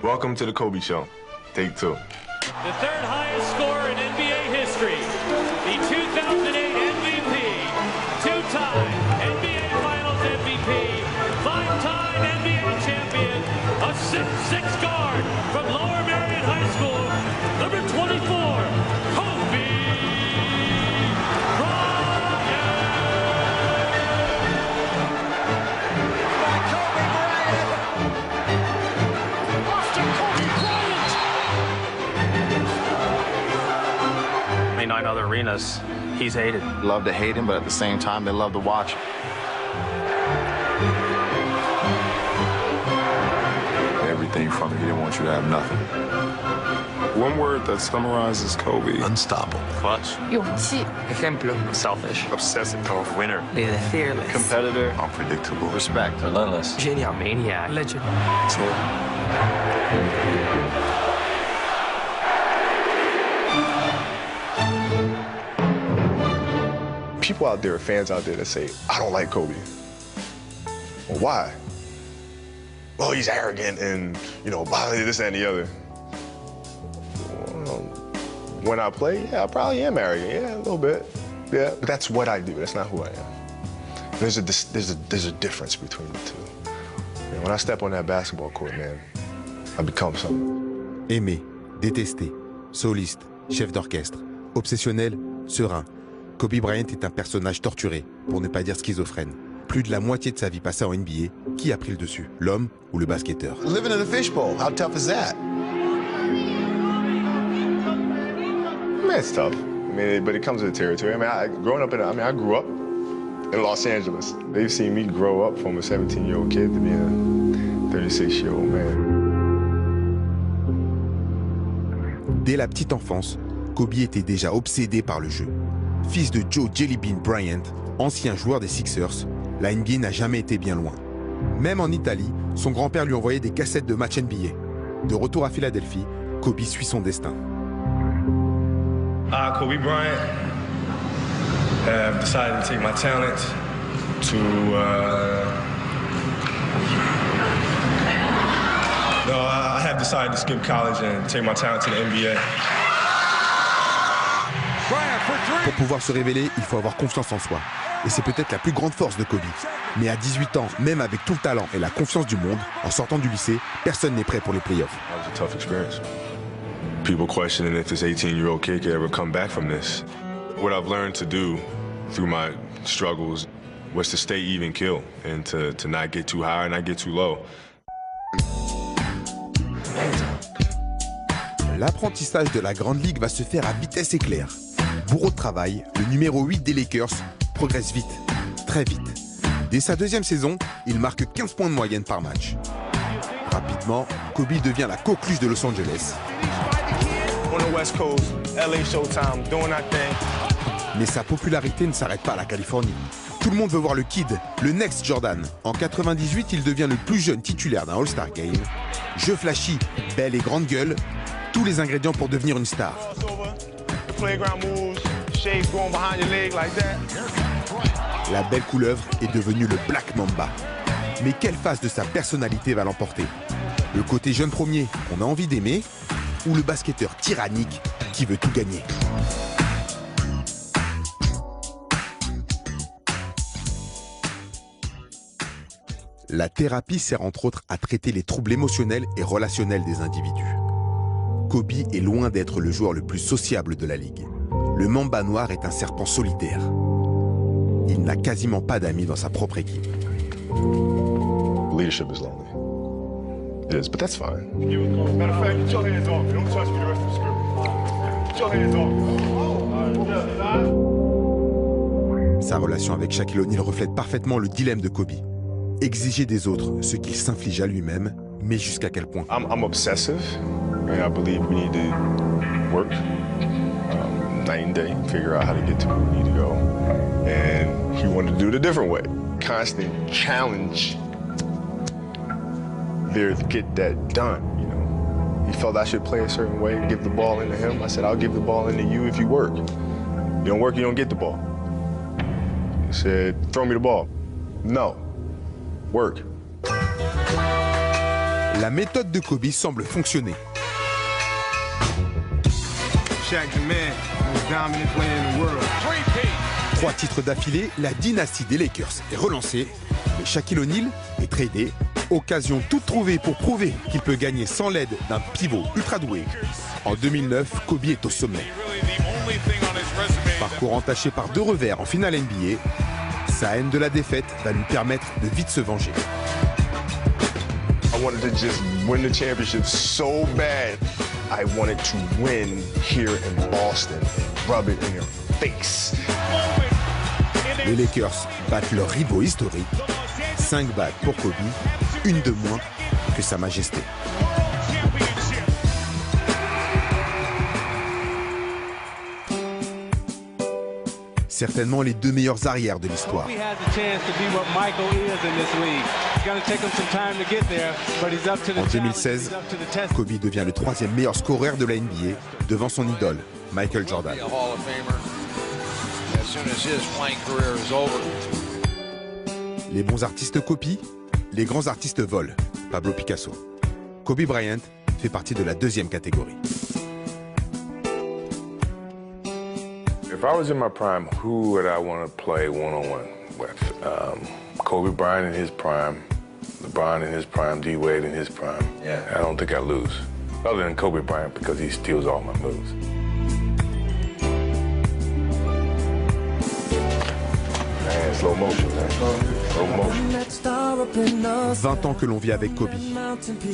Welcome to the Kobe Show. Take two. The third highest score in NBA history. The 2008 MVP. Two-time NBA Finals MVP. Five-time NBA champion. A 6'6" guard from Lower Merion High School. Number 24, Kobe In other arenas, he's hated. Love to hate him, but at the same time, they love to watch him. Everything from him, he didn't want you to have nothing. One word that summarizes Kobe: unstoppable. Clutch. 勇气. Ejemplo. Selfish. Obsessive. Winner. Líder. Fearless. Competitor. Unpredictable. Respect. Relentless. Genial. Maniac. Legend. People out there, fans out there that say, I don't like Kobe. Well, why? Well, he's arrogant and, you know, this, that, and the other. Well, when I play, yeah, I probably am arrogant, yeah, a little bit. Yeah, but that's what I do, that's not who I am. There's a difference between the two. You know, when I step on that basketball court, man, I become something. Aimé, détesté, soliste, chef d'orchestre, obsessionnel, serein. Kobe Bryant est un personnage torturé, pour ne pas dire schizophrène. Plus de la moitié de sa vie passée en NBA, qui a pris le dessus, l'homme ou le basketteur? Living in a fishbowl, how tough is that? Man, it's tough. I mean, but it comes with the territory. I mean, I grew up in Los Angeles. They've seen me grow up from a 17-year-old kid to being a 36-year-old man. Dès la petite enfance, Kobe était déjà obsédé par le jeu. Fils de Joe Jelly Bean Bryant, ancien joueur des Sixers, la NBA n'a jamais été bien loin. Même en Italie, son grand-père lui envoyait des cassettes de matchs NBA. De retour à Philadelphie, Kobe suit son destin. Kobe Bryant have decided to take my talent to I have decided to skip college and take my talent to the NBA. Pour pouvoir se révéler, il faut avoir confiance en soi. Et c'est peut-être la plus grande force de Kobe. Mais à 18 ans, même avec tout le talent et la confiance du monde, en sortant du lycée, personne n'est prêt pour les playoffs. That was a tough experience. People questioning if this 18-year-old kid could ever come back from this. What I've learned to do through my struggles was to stay even keel and to not get too high and not get too low. L'apprentissage de la Grande Ligue va se faire à vitesse éclair. Bourreau de travail, le numéro 8 des Lakers progresse vite, très vite. Dès sa deuxième saison, il marque 15 points de moyenne par match. Rapidement, Kobe devient la coqueluche de Los Angeles. Mais sa popularité ne s'arrête pas à la Californie. Tout le monde veut voir le kid, le next Jordan. En 98, il devient le plus jeune titulaire d'un All-Star Game. Jeu flashy, belle et grande gueule, tous les ingrédients pour devenir une star. La belle couleuvre est devenue le Black Mamba. Mais quelle face de sa personnalité va l'emporter? Le côté jeune premier qu'on a envie d'aimer ou le basketteur tyrannique qui veut tout gagner? La thérapie sert entre autres à traiter les troubles émotionnels et relationnels des individus. Kobe est loin d'être le joueur le plus sociable de la ligue. Le Mamba noir est un serpent solitaire. Il n'a quasiment pas d'amis dans sa propre équipe. Leadership is lonely. It is, but that's fine. Matter of fact, get your hands off me. Don't touch me the rest of the script. Get your hands off me. Sa relation avec Shaquille O'Neal reflète parfaitement le dilemme de Kobe. Exiger des autres ce qu'il s'inflige à lui-même, mais jusqu'à quel point? I'm obsessive, and I believe we need to work night and day, figure out how to get to where we need to go. And he wanted to do it a different way. Constant challenge there to get that done, you know. He felt I should play a certain way, give the ball into him. I said, I'll give the ball into you if you work. You don't work, you don't get the ball. He said, throw me the ball. No. Work. La méthode de Kobe semble fonctionner. Shaq the man, most dominant player in the world. 3 titres d'affilée, la dynastie des Lakers est relancée. Mais Shaquille O'Neal est tradé. Occasion toute trouvée pour prouver qu'il peut gagner sans l'aide d'un pivot ultra doué. En 2009, Kobe est au sommet. Parcours entaché par 2 revers en finale NBA, sa haine de la défaite va lui permettre de vite se venger. I wanted to just win the championship so bad. I wanted to win here in Boston and rub it in your face. Les Lakers battent leur rivaux historique. 5 bagues pour Kobe, une de moins que Sa Majesté. Certainement les 2 meilleurs arrières de l'histoire. En 2016, Kobe devient le 3e meilleur scoreur de la NBA devant son idole, Michael Jordan. Les bons artistes copient, les grands artistes volent. Pablo Picasso. Kobe Bryant fait partie de la 2e catégorie. If I was in my prime, who would I want to play one-on-one with? Kobe Bryant in his prime, LeBron in his prime, D-Wade in his prime. Yeah. I don't think I lose. Other than Kobe Bryant because he steals all my moves. Man, slow motion, man. Slow motion. 20 ans que l'on vit avec Kobe.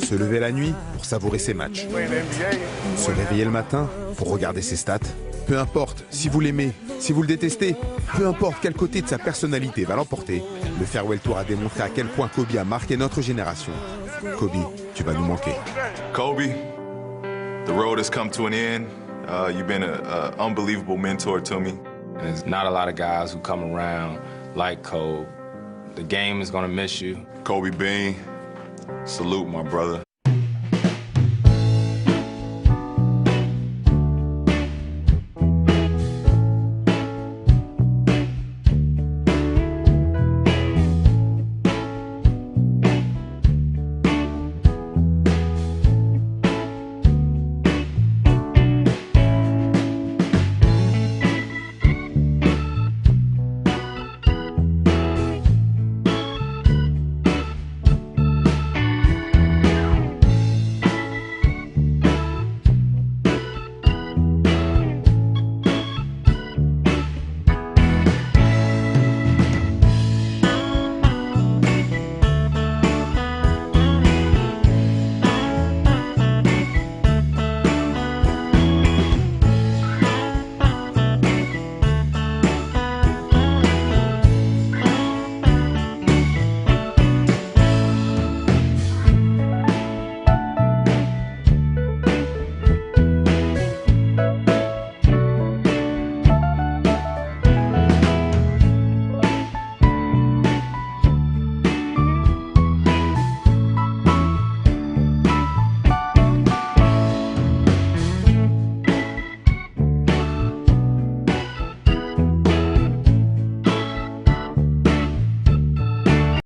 Se lever la nuit pour savourer ses matchs. Se réveiller le matin pour regarder ses stats. Peu importe si vous l'aimez, si vous le détestez, peu importe quel côté de sa personnalité va l'emporter, le Farewell Tour a démontré à quel point Kobe a marqué notre génération. Kobe, tu vas nous manquer. Kobe, the road has come to an end. You've been an unbelievable mentor to me. There's not a lot of guys who come around like Kobe. The game is gonna miss you. Kobe Bean, salute my brother.